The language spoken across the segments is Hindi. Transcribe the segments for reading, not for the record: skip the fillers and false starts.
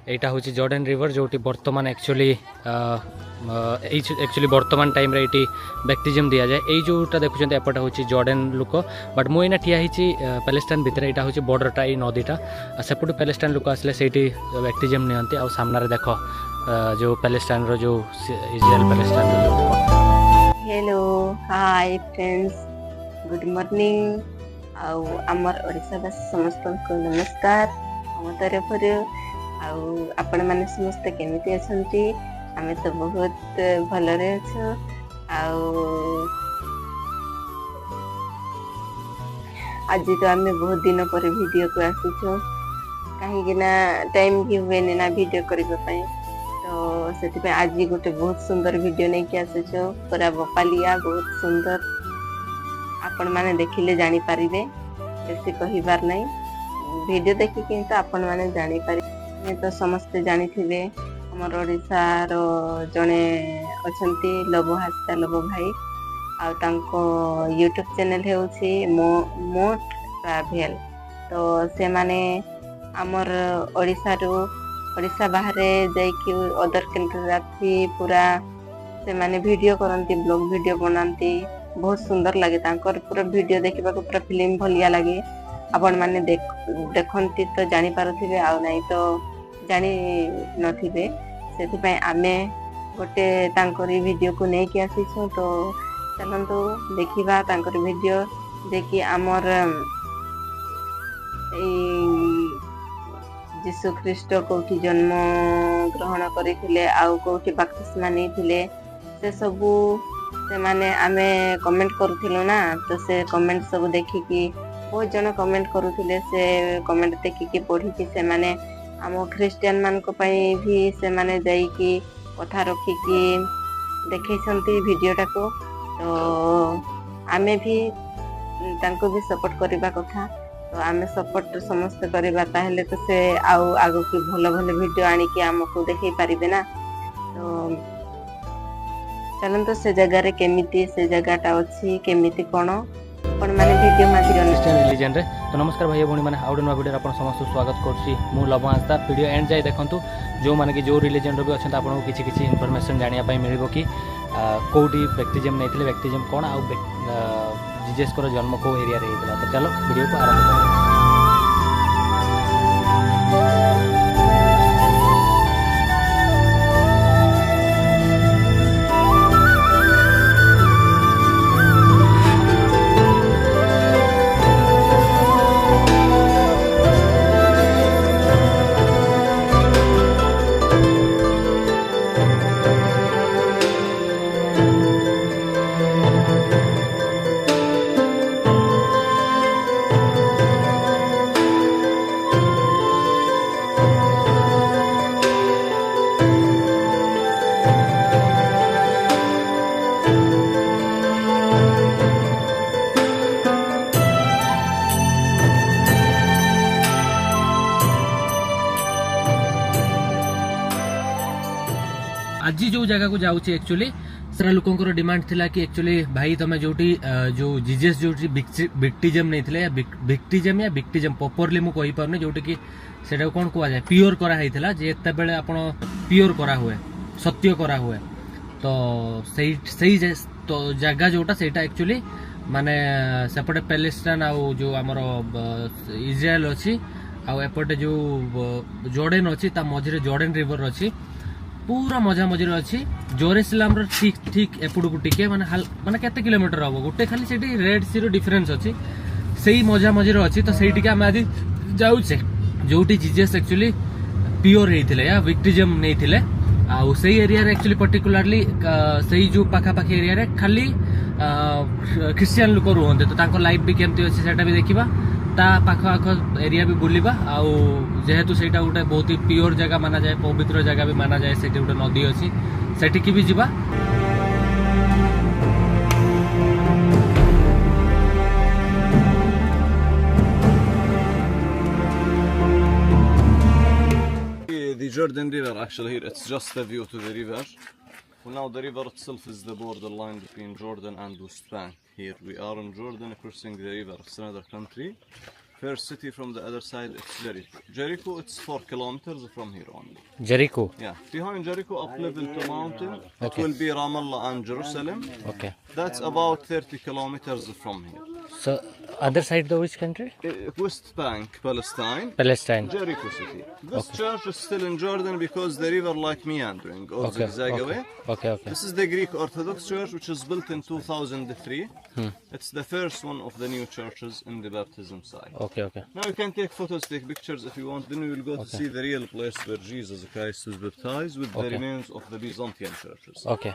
एटा हूँ जॉर्डन रिवर जोटी बर्तमान एक्चुअली बर्तमान टाइम रे ये बैप्टिज्म दि जाए यही जोटा देखुं एपटे हूँ जॉर्डन लोक बट मुझे ठिया पैलेस्टाइन भितर यहाँ हूँ बॉर्डरटा ये नदीटा सेपटू पैलेस्टाइन लोक आसले से बैप्टिज्म नियंती आ सामने देख जो पैलेस्टाइन रो जो इजराइल पैलेस्टाइन रो जो hello hi friends good morning आमर ओडिशावासी समस्त को नमस्कार आम तरफ आपण मैंने समस्ते केमिति अछंती आमे तो बहुत भलरे अछो आज तो आमे बहुत दिन पर वीडियो को आसीछो कहीं ना टाइम भी हुए ना वीडियो करबा पई तो से आज गोटे बहुत सुंदर वीडियो नहीं कि आसीछो पूरा बपालिया बहुत सुंदर आपण माने देखिले जानी पारिबे बेसी कहिबार नहीं वीडियो देखि किंतु आपण माने जानी पारि तो समस्त जानी थिबे हमर ओडिसा रो जने अछंती लबो हास्ता लबो भाई आ तांको यूट्यूब चैनल हेउछि मोट ट्रैवल तो से माने हमर ओडिसा बाहर जाइकी अदर कंट्री पूरा से माने वीडियो करंती ब्लॉग वीडियो बनाती बहुत सुंदर लगे तांकर पूरा वीडियो देखा पूरा फिल्म भलिया लगे आपण माने देखंती तो जानी पारुथिबे आ नहीं तो जानी नथिबे सेति पय आमे गोटे तांकर वीडियो को नै कि आसीछु तो चलंतु देखिबा तांकर वीडियो देखि हमर जीशु ख्रीष्ट कोठी जन्म ग्रहण करिथिले आ कोठी बपतिस्मा नेथिले से सबु से माने आमे कमेंट करूथिलु ना तो से कमेंट सब देखि कि बहुत जन कमेंट करूथिले से कमेंट देखि कि पढि कि से माने आम ख्रिस्टियन मान को पई भी से माने जाई कि कथा रखि कि देखैछंती वीडियोटा को तो आमे भी तांको भी सपोर्ट करबा कथा तो आमे सपोर्ट समस्त करबा ताहेले तो से आउ आगो कि भलो भलो वीडियो आनी कि हमको देखै पारिबे ना तो चलन तो से जगह रे केमिति से जगहटा अछि केमिति कोन अपन माने वीडियो माध्यम क्रिश्चियन रिलीजन रे तो नमस्कार भाई भौणी माने आउड नुआ वीडियो अपन समस्त स्वागत करछि मु लबो आस्था वीडियो एंड जाय देखंतु जो माने कि जो रिलीजन रो भी अछन आपन को किछि इन्फॉर्मेशन जानिया पई मिलिबो कि कोडी बैप्टिज्म नेथिले बैप्टिज्म कोन आ जीसस को जन्म को एरिया रे हेतला तो चलो वीडियो को आरंभ करो आज जो जगह को जाऊँ एक्चुअली सारा लोकंर डिमांड थिला कि एक्चुअली भाई तमे जोटी जो जीजस जोटी बैप्टिज्म नहीं थिले बैप्टिज्म या बैप्टिज्म प्रॉपर्ली मु कहि परने जोटी कि सेटा कोन कोआ जाय प्योर करा हैथिला जे एते बेले आपण प्योर करा हुए सत्य करा हुए तो सही तो जगह जोटा सेटा एक्चुअली माने सेपटे पैलेस्टाइन आ जो हमर इजराइल अछि आ एपटे जो जॉर्डन अछि ता मझरे जॉर्डन रिवर अछि पूरा मजा मझे अच्छी जेरूसलम ठीक ठीक एपड़ को टिके माने केते किलोमीटर हम गोटे खाली से रेड सी रो डिफरेंस अच्छी से मजा मझे अच्छी तो से आम आज जाऊे जोटी जीजस एक्चुअली प्योर होते या बैप्टिज्म नहीं आउ से एरिया रे एक्चुअली पर्टिकुलरली से जो पाखापाखि एरिया रे खाली ख्रिस्टियन लोक रुहते तो तांको लाइफ भी केमती अच्छी सेटा भी देखा ता पाख आख एरिया भी बुलवा आउ जेहेतु सेटा गोटे बहुत ही प्योर जगह माना जाए पवित्र जगह भी माना जाए से गोटे नदी अच्छी सेठिकी भी जीवा The Jordan River actually here it's just a view to the river. Well, now the river itself is the borderline between Jordan and West Bank. Here we are in Jordan crossing the river. It's another country. First city from the other side, it's Jericho. Jericho, it's 4 kilometers from here only. Jericho. Yeah, behind Jericho, up level to mountain, it Okay. will be Ramallah and Jerusalem. Okay. That's about 30 kilometers from here. So other side though, which country? West Bank, Palestine. Palestine. Jericho city. This church is still in Jordan because the river like meandering or zigzag away. Okay. Okay. This is the Greek Orthodox Church, which was built in 2003. It's the first one of the new churches in the baptism site. Okay. Okay. Now you can take photos, take pictures if you want. Then we will go to see the real place where Jesus Christ was baptized with the remains of the Byzantine churches. Okay.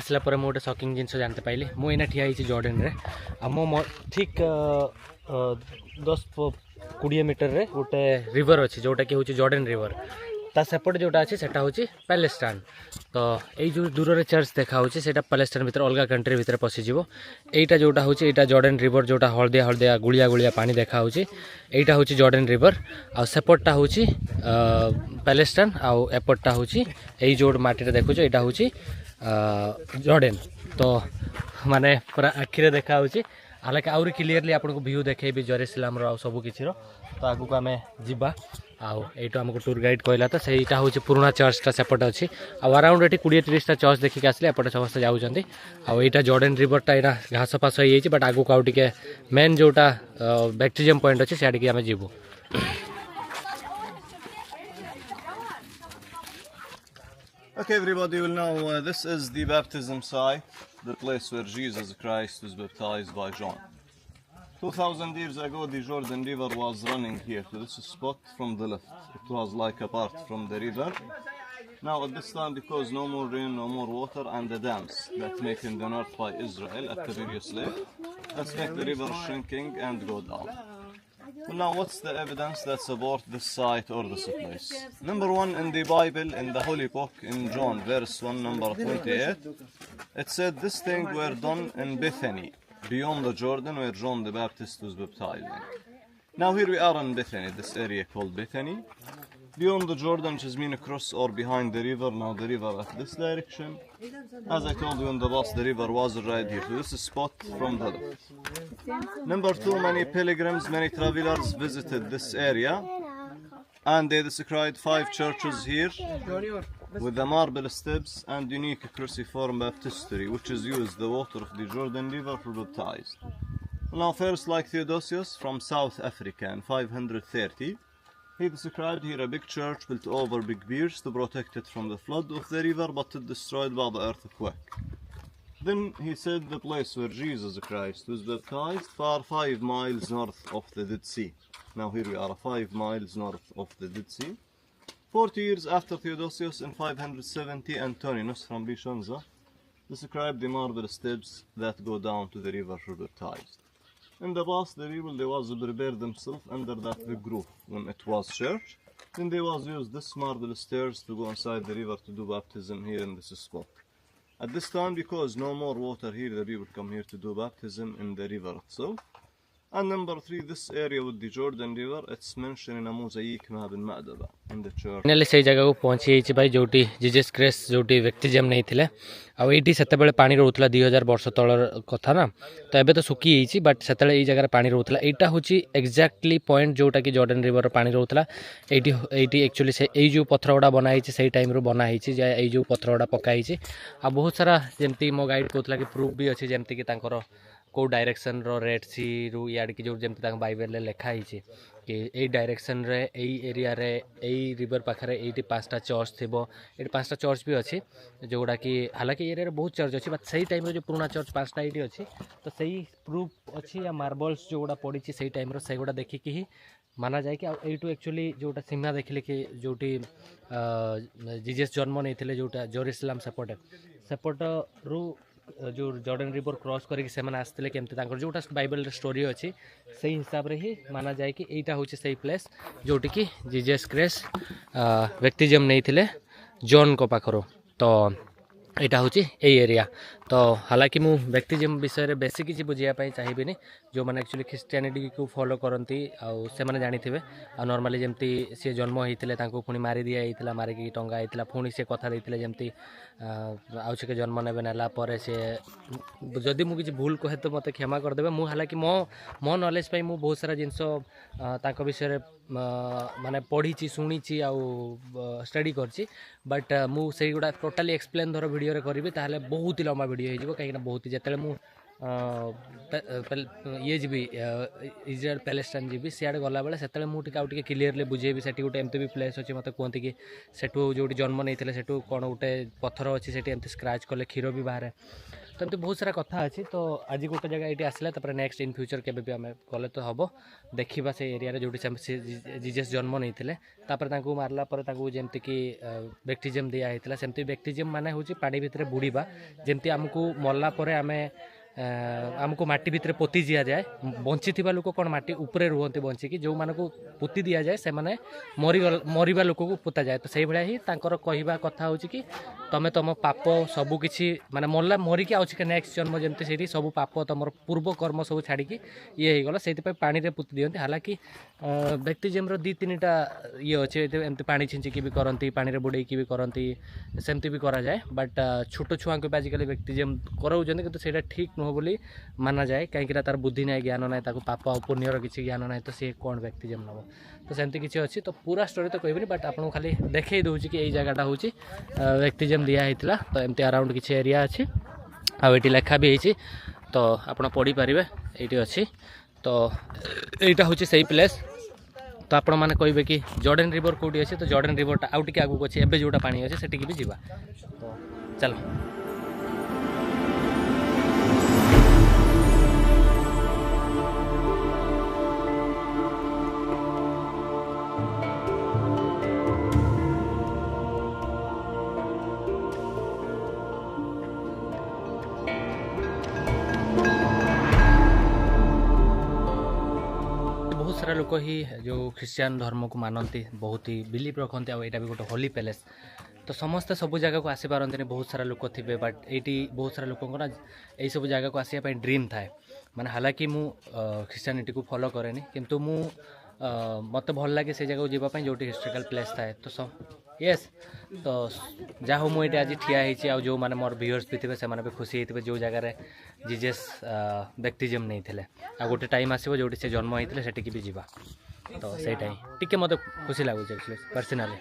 ଆସିଲା ପରେ ମୁଁ ଗୋଟେ ସକିଂ ଜିନିଷ ଜାଣିତେ ପାଇଲି। ମୁଁ ଏଇନା ଠିଆ ହେଇଛି ଜର୍ଡାନରେ ଆମ ଠିକ୍ 10-20 ମିଟରରେ ଗୋଟେ ରିଭର ଅଛି ଯୋଉଟା କି ହେଉଛି ଜର୍ଡାନ ରିଭର। ତା ସେପଟେ ଯୋଉଟା ଅଛି ସେଟା ହେଉଛି ପାଲେଷ୍ଟାଇନ। ତ ଏଇ ଯୋଉ ଦୂରରେ ଚର୍ଚ୍ଚ ଦେଖା ହେଉଛି ସେଟା ପାଲେଷ୍ଟାଇନ ଭିତରେ ଅଲଗା କଣ୍ଟ୍ରି ଭିତରେ ପଶିଯିବ। ଏଇଟା ଯୋଉଟା ହେଉଛି ଏଇଟା ଜର୍ଡାନ ରିଭର ଯୋଉଟା ହଳଦିଆ ଗୁଳିଆ ପାଣି ଦେଖା ହେଉଛି ଏଇଟା ହେଉଛି ଜର୍ଡାନ ରିଭର। ଆଉ ସେପଟଟା ହେଉଛି ପାଲେଷ୍ଟାଇନ ଆଉ ଏପଟଟା ହେଉଛି ଏଇ ଯୋଉ ମାଟିରେ ଦେଖୁଛ ଏଇଟା ହେଉଛି ଜର୍ଡାନ। ତ ମାନେ ପୁରା ଆଖିରେ ଦେଖା ହେଉଛି। हालांकि आउरी क्लीयरली आपको व्यू देखेबी जेरुसलेम रो सब किसी तो आगू को आम जा आईटा आमको टूर गाइड कहला तो सहीटा हूँ पुराना चर्चटा सेपटे अच्छी अराउंड ये 20-30टा चर्च देखिक आसले एपटे समस्त जाऊँच आईटा जर्डन रिवरटा यहाँ घास फास हो बट आगू को आउे मेन जोटा बैक्टेरियम पॉइंट अच्छे सियाड़ी आम जीवु। Okay, everybody will know this is the baptism site, the place where Jesus Christ was baptized by John. 2000 years ago, the Jordan River was running here to this spot from the left. It was like apart from the river. Now at this time, because no more rain, no more water, and the dams that made in the north by Israel at the previous lake, let's make the river shrinking and go down. Well, now what's the evidence that supports this site or this place? Number one, in the Bible, in the Holy Book, in John, verse 1, number 28, it said this thing were done in Bethany, beyond the Jordan, where John the Baptist was baptizing. Now here we are in Bethany, this area called Bethany. Beyond the Jordan, which is mean across or behind the river, now the river at this direction. As I told you in the past, the river was right here, so this is spot from the left. Number two, many pilgrims, many travelers visited this area, and they described 5 churches here with the marble steps and unique cruciform baptistry, which is used the water of the Jordan River for baptized. Now first, like Theodosius from South Africa in 530, he described here a big church built over big piers to protect it from the flood of the river, but it destroyed by the earthquake. Then he said the place where Jesus Christ was baptized far 5 miles north of the Dead Sea. Now here we are 5 miles north of the Dead Sea. 40 years after Theodosius in 570, Antoninus from Bishanza described the marble steps that go down to the river for baptized. In the past, the people they was prepared themselves under that big roof when it was church. Then they was used this marble stairs to go inside the river to do baptism here in this spot. At this time, because no more water here, the people come here to do baptism in the river itself. And number 3, this area with the Jordan River, it's mentioned in a mosaic map in Ma'daba in the church. Finally से जगह को पहुंची जाइए भाई जोटी जीसस क्राइस्ट जोटी बैप्टिज्म नहीं थिले आ एठी सेते बेले पानी रहउतला 2000 वर्ष तळर कथा ना तो एबे तो सुकी हिची बट सेते एई जगह पानी रहउतला एटा होची एक्जेक्टली पॉइंट जोटा कि जॉर्डन रिवर पानी रहउतला एटी एक्चुअली से एई जो पत्थरगुडा बना हिची सेई टाइम रो बना हिची जे एई जो पत्थरगुडा पका हिची आ बहुत सारा जेमती मो गाइड कोतला कि प्रूफ भी अछि जेमती कि तांकर को डायरेक्शन रो रेड सी रु याड कि जो जेमती तांग बाइबल ले लिखा हिची कि ए डायरेक्शन रे ए एरिया रे ए रिवर पाखरे एटी 5टा चर्च थिबो एटी 5टा चर्च भी अछि जोडा कि हालांकि एरिया रे बहुत चर्च अछि बट सही टाइम रो जो पुराना चर्च 5टा एटी अछि तो सही प्रूफ अछि या मार्बल्स जोडा पड़ी छि सही टाइम रो सेगुडा देखि कि ही माना जाय कि एटू एक्चुअली जोटा सीमा देखिले कि जोटी जीसस जन्म नैथिले जोटा जेरुसलेम सेपट रु जो जॉर्डन रिवर क्रॉस करके से माने आस्ते केमते तांकर जोटा बाइबल स्टोरी अछि सही हिसाब रे ही माना जाय कि एटा होछि सही प्लेस जोटी कि जीसस क्राइस्ट बैप्टिज्म नैथिले जॉन को पाखरो तो एटा होछि ए एरिया तो हालांकि मु व्यक्तिजम विषय में बेसी किसी बुझापी चाहिए जो मैंने एक्चुअली ख्रीष्टियानिटी को फॉलो करती से मैंने जानी थे आ नॉर्मली जमती सी जन्म होते पुणी मारी दिया होता मारिकी टंगा होता पुणी से कथा देते जमती आउे जन्म ने नेला सी जदि मुझे भूल कहे तो मत क्षमा करदे मु हालांकि मो मो नॉलेज पे मु बहुत सारा जिनस विषय माने पढ़ी शुणी स्टडी करची बट मुझे गुड़ा टोटाली एक्सप्लेन धर वीडियो करी ताहले बहुत ही लंबा वीडियो हो कहीं बहुत ही जिते मु ये जी इज्राएल पैलेस्टाइन जी सियाड़े गला बेले से मुझे क्लीयरली बुझेबी से गोटे एमती भी प्लेस अच्छे मत कहते कि सेठू जो जन्म नहीं सेठू कौन गोटे पत्थर अच्छी से एमती स्क्राच कले क्षीर भी बाहर तो एमती बहुत सारा कथा अच्छी तो आज गोटे जगह ये आसला नेक्स्ट इन फ्यूचर के आम गले तो हम देखा से एरिया जो जीजस जन्म नहीं मारला जमती कि बैक्टिजम दिया होता सेमती बैक्टिजम माने हूँ पानी भितर बुड़ीबा जमती आमको मरला आम आमको माटी भितर पोती दि जाए बंची लोक कौन माटी उपरे रुहति बंचिकी जो मानक पोती दि जाए से मरवा लोक को पोता जाए तो से भाया ही कहवा कथा हूँ कि तुम तुम पाप सबकि माने मरला मरिकी आउे नेक्स्ट जन्म जमती से सब पाप तुम पूर्व कर्म सब छाड़ी ये गला से पानी रे पोती दिखती हालांकि बैक्टिजम दी तीन टा ये अच्छे एमती पानी छिंचिकी भी करती पानी बुड़ेकी भी करती सेमती भी करा जाए बट छोट छुआ को आजिकल बैक्टिजम कराऊँ किंतु से ठीक नुह बोली माना जाए कहीं तार बुद्धि ना ज्ञान ना पाप पुण्यर किसी ज्ञान ना तो सी कौन बैक्टिजम नब तो सेमती किसी अच्छी तो पूरा स्टोरी तो कहबी बट आपको खाली देखई दूसरी कि यही जगहटा हूँ बैक्टिजम दिया होता तो एमती अराउंड किसी एरिया अच्छी आठी लेखा भी होती तो आप पढ़ी पारे ये अच्छी तो यहाँ हूँ से प्लेस तो आपण मैंने कहे कि जॉर्डन रिवर कौटी अच्छे तो जॉर्डन रिवरटा आउ टे आगू अच्छे एवं जोटा पानी अच्छे से भी जावा तो चलो सारा लोक ही जो ख्रीस्टियन धर्म को मानती बहुत ही बिलीव रखते आईटा भी गोटे होली पैलेस तो समस्ते सब जगह को आसी पारती बहुत सारा लोक थे बट ये बहुत सारा लोक ना यही सब जगह को आसापी ड्रीम थाए माने हालांकि मु ख्रीस्टियानिटी को फॉलो करेनी किंतु मु मत भल लगे से जगह जावाई जो हिस्टोरिकल प्लेस थाए तो यस तो जहाँ हो मुझे आज ठिया हो जो मैंने मोर व्यूअर्स भी थे से भी खुशी होते जो जगार जीजस बैक्टिजम नहीं थे आ गोटे टाइम आसो जो से जन्म होते से भी जावा तो सहीटा ही टिके मत खुशी लगुच एक्चुअली पर्सनाली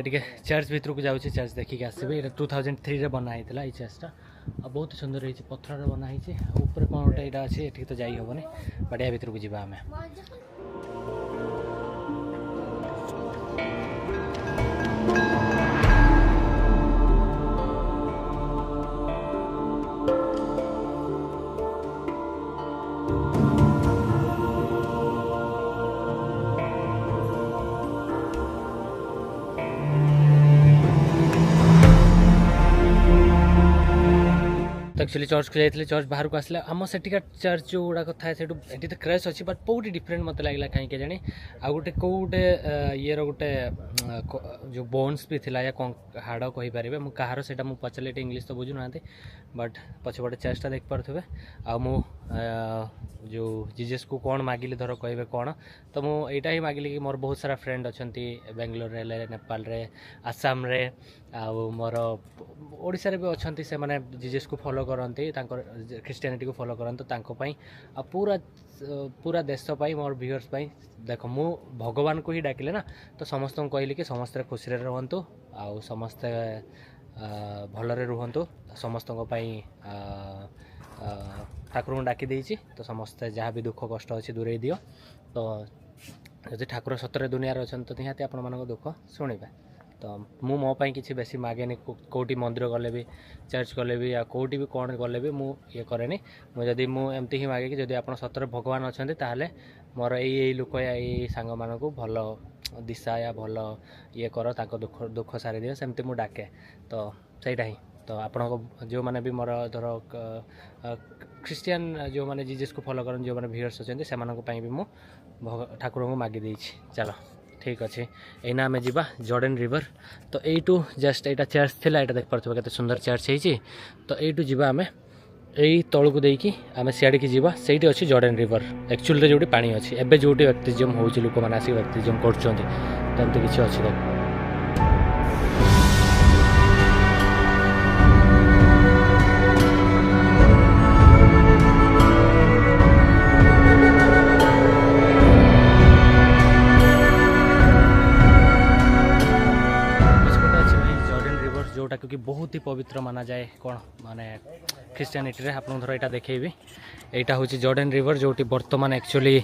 टे चर्च भर को जाऊँ चर्च देखिए आसबे 2003 रे बना होता ये चर्चटा बहुत सुंदर होती पत्थर बनाई ऊपर कौन गोटे यहाँ अच्छे ये तो जाई हेनी बट या भर को जावा आम एक्चुअली चर्च को जाइए चर्च बाहर को आसला आम सेठिका चर्च जो गुड़ाक थाए से तो क्रेस अच्छी बट बहुत डिफरेंट मत लगे कहीं जानी आ गोटे कौ गोटे ये गोटे जो बोन्स भी थिला या हाड़ कहीपर मुझे कहार से पचारे इंग्लीश तो बुझुना बट पछपटे चर्चटा देख पारे आ जो जीजस को कौन मागिली धर कहे कौन तो मुझा ही मागिली कि मोर बहुत सारा फ्रेंड अच्छा बेंगलोर नेपाल रे आसाम रे आ मोर ओडिशा रे भी अच्छा से माने जीजस को फॉलो करती ख्रीस्टियानिटी को फॉलो करते पूरा पूरा देश मोर व्यूअर्स देख मु भगवान को ही डाकिले ना तो समस्त कहली कि समस्ते खुशी रुहतु आ समस्ते भलरे रुहतु समस्त ठाकुर को डाकी देछि तो समस्ते जहाँ भी दुख कष्ट अच्छी दूरे दियो तो जब ठाकुर सतरे दुनिया अच्छा तो निहाती आपण मान दुख शुणवे तो मु मो पाई किसी बेसी मागेनी कौटी मंदिर गले भी चर्च गले भी या कौटी भी कौन गले भी मु ये करेनी मुझे एमती ही मागे कि जदि आप सतरे भगवान अच्छा ताहले मोर यही लोक या यही सांग मान को भल दिशा या भल ये कर दुख दुख सारी दियो सेमती मु डाके तो सहीटा ही तो आपण जो मैंने भी मोर धर ख्रीस्टियन जो मैंने जीजस को फॉलो करन जो मैंने व्यूअर्स अच्छा से भी मु ठाकुर को मागी देछि चलो ठीक अच्छे एना आम जा जॉर्डन रिवर तो यू जस्ट यहाँ चर्च थिला यहाँ देख पार्थ के सुंदर चर्च है तो यू जा आम यही तौक देकी आम सियाड़ की जावा से अच्छी जॉर्डन रिवर एक्चुअली जो पानी अच्छी एवं जो बैप्टिज्म हो लोक मैंने आसिक बैप्टिज्म करते किसी अच्छी देख जोटा क्योंकि बहुत ही पवित्र माना जाए कौन माने ख्रिस्टियानिटी आप यहाँ देखेबी यहाँ हूँ जॉर्डन रिवर जो बर्तमान एक्चुअली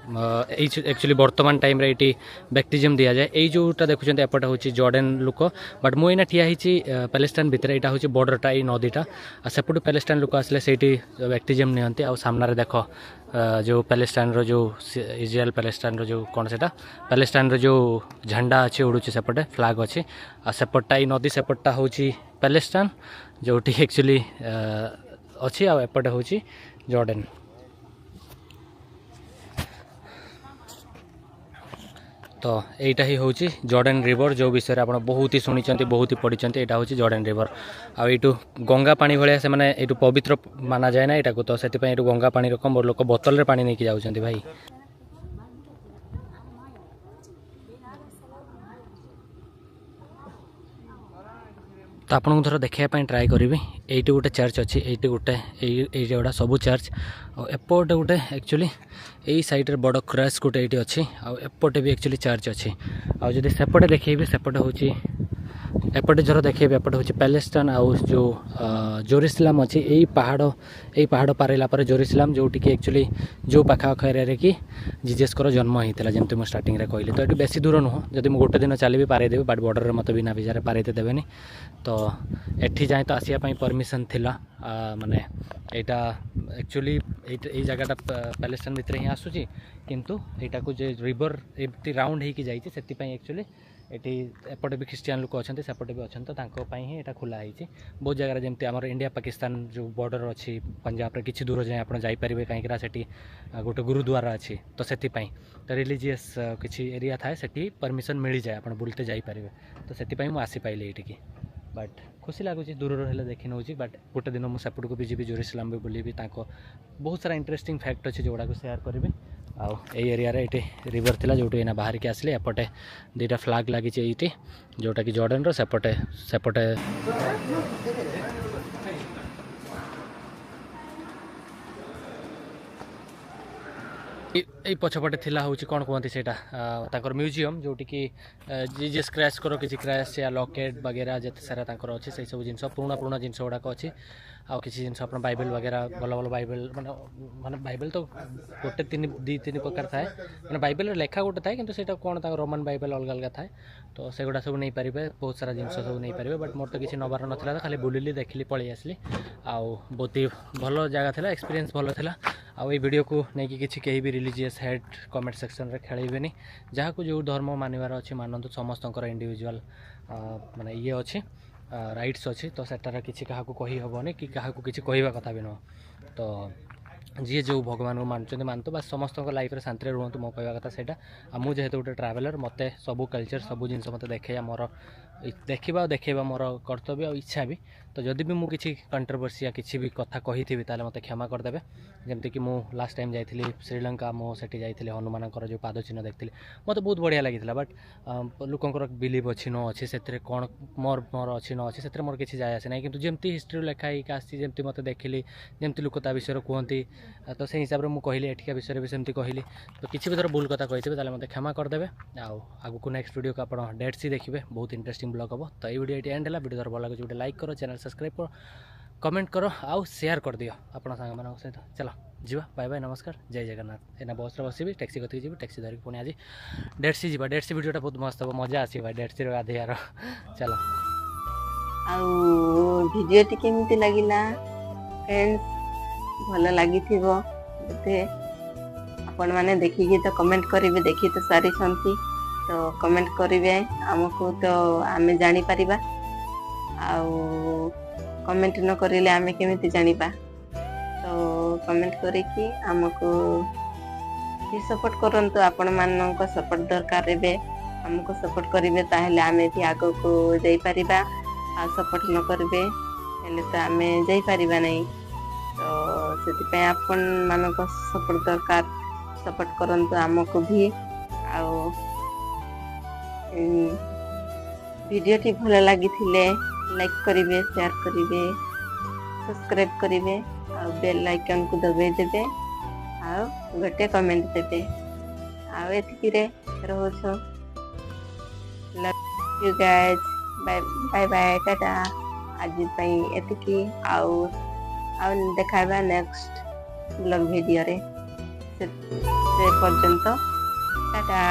बर्तमान टाइम रे ये बैप्टिज्म दि जाए यही जोटा देखुं एपटे हूँ जॉर्डन लोक बट मुझे ठिया पैलेस्टाइन भितर यहाँ हूँ बॉर्डरटा ये नदीटा सेपटू पैलेस्टाइन लोक आसले से बैप्टिज्म नियंती आ सामने देख जो पैलेस्टाइन रो जो इजराइल पैलेस्टाइन रो जो कौन से पैलेस्टाइन रो जो झंडा अच्छे उड़ूची सेपटे फ्लैग अच्छी आ सेपटा ये नदी सेपटा हूँ पैलेस्टाइन जो एक्चुअली अच्छी आएपटे हूँ जॉर्डन तो यहाँ ही हूँ जॉर्डन रिवर जो विषय आप बहुत ही शुणी बहुत ही पढ़ी यहाँ हूँ जॉर्डन रिवर आउ गंगा पानी भाया से मैंने यू पवित्र माना जाए ना यहाँ तो से गंगा पानी रकम लोक बोतल पानी नहीं जाऊँ भाई तो आपको थोड़ा देखापी ट्राए करी ये गोटे चर्च अच्छी ये गोटे ये सब चर्च एपटे गोटे एक्चुअली यही साइड बड़ क्रॉस गोटे ये अच्छी आउटे भी एक्चुअली चर्च अच्छी आदि सेपटे देखेबी सेपटे हूँ एपटे जर देखेबी एपटे हूँ पैलेस्टाइन आउ जो जेरूसलम अच्छी यही पहाड़ पारेला पर जेरूसलम जोटि एक्चुअली जो पाखाख एरिया कि जीजस जन्म होता जमी मुझे स्टार्टिंग रे कहली तो ये बेसी दूर नुह जब मुझे गोटे दिन चली पारेदेवी बाट बॉर्डर मत बिना वीजा पारेते देवेनि तो एठी जाए तो आसिया परमिशन थिला माने यहाँ एक्चुअली ये जगटा पैलेस्टाइन भितर ही आसूची किंतु यहाँ को जो रिवर एमती राउंड होगी जाइए से एक्चुअली ये एपटे भी ख्रिस्टियान लोक अच्छा सेपटे भी अच्छा तो ही यहाँ खोला है बहुत जगह जमी आम इंडिया पाकिस्तान जो बॉर्डर अच्छी पंजाब किसी दूर जाए आप जापरेंगे कहीं से गोटे गुरुद्वारा अच्छी तो से तो रिलीजियस किसी एरिया थाए से परमिशन मिल जाए आप बुलते जापरेंगे तो से मुझे आसीपाइली ये बट खुशी लगुच दूर हेल्ले देखी नौ बट गोटे दिन मुझे सेपट को भी जी जेरूसलम भी बुलेबी बहुत सारा इंटरेस्टिंग फैक्ट अच्छे जोड़ा को शेयर करी आउ एरिया ये रिवर थिला जो एना बाहर के आसले एपटे दुईटा फ्लैग लगी ये जोटा कि जॉर्डन रो सेपटे सेपटे ये पछपटे थिला हूँ कौन कहते से म्यूजियम जोटि कि जीजस क्राइस्ट करो किसी क्राइस्ट या लॉकेट वगैरह जिते सारा अच्छे से सब जिन पुराना पुराना जिन गुड़ाक अच्छी आउ किसी जिन अपना बाइबल वगैरह भल भल बाइबल माने बाइबल तो गोटे दी तीन प्रकार थाए मैंने बाइबल लेखा गोटे थाए कि कौन रोमान बाइबल अलग अलग थाए तो से गुड़ा सब नहीं पारे बहुत सारा जिन सब नहीं पारे बट मोर तो किसी नबार नाला तो खाली बुलिली देखली पलि आसली आउ बहुत ही भल जगह था एक्सपीरियंस भल था आउ ये वीडियो को नहीं कि कहीं भी रिलीजियस हेड कमेंट सेक्शन रे खेलेबेनी जहाँ को जो धर्म मानवर अच्छी मानतु समस्त इंडिविजुअल माने ये अच्छी राइट्स अच्छी तो सेटार किसी क्या कही हेनी कि क्या किसी कहवा कथा भी नुह तो जी जो भगवान को मानुंट मानतु बस समस्त लाइफ रे शांति रुहतु मो कहवा कथा से मुझे गोटे ट्रावेलर मत सब कल्चर सब जिन मत देखा मोर देखा मोर कर्तव्य और इच्छा भी तो जदि भी मुझे किसी कंट्रोवर्सी या किसी भी कथा कही थी मत क्षमा करदे जमती कि मु लास्ट टाइम जाइली श्रीलंका मुझे जाइली हनुमान जो पाद चिन्ह देखी मत बहुत बढ़िया लगी बट लोकंर बिलीव अच्छी न अच्छी से कौन मोर मोर अच्छी न अच्छी से मोर किसी जाए आसे ना कि जमती हिस्ट्री लेखा आसती मत देखिली जमती लोक ता विषय कहती तो से हिसाब से मुझे कहली एठिका विषय भी सेमती कहली तो किसी भी थोड़ा भूल कथा कही मत क्षमा करदे आगु को नेक्स्ट वीडियो को आप डेट सी देखिए बहुत इंटरेस्टिंग ब्लॉग हम तो ये वीडियो ये एंड है वीडियो भल लगे गोटे लाइक करो चैनल सब्सक्राइब करो कमेंट करो आउ शेयर कर दियो अपना सांग मान सहित चलो जीवा बाय बाय नमस्कार जय जगन्नाथ एना बस बसबी टैक्सी कथी जी टैक्सी धरिक पुणी आज डेट्सी जी डेट्सी वीडियोटा बहुत मस्त हम मजा आसो डेट्सी गाधेयार चलो आउ भिडियोटी केमिति लागिला फ्रेंड्स भल लगी बोधे आपण मैंने देखिए तो कमेंट करेंगे देखी तो सारी संती तो कमेंट करेंगे आमको तो आम जानी परिबा आउ कमेंट न करिले आम केमिति जानिबा तो कमेंट करिकी आमको भी सपोर्ट करंतु आपण मानक सपोर्ट दरकार रे हमको सपोर्ट करेंगे ताहले आमे भी आगो को जाई परिबा आ सपोर्ट न करबे हेले तो आमे जाई परिबा नहीं तो सेति पे आपण मानक सपोर्ट दरकार सपोर्ट करंतु हमको भी आ वीडियो टी भल लगी लाइक करेंगे शेयर करेंगे सब्सक्राइब करेंगे आ बेल आइकन को दबाई देबे आ गोटे कमेंट देबे आ एतिकी रे रहउछो love you guys bye bye tata आज पई एतिकी आउ देखाबा नेक्स्ट ब्लॉग वीडियो रे से पर्यंत टाटा।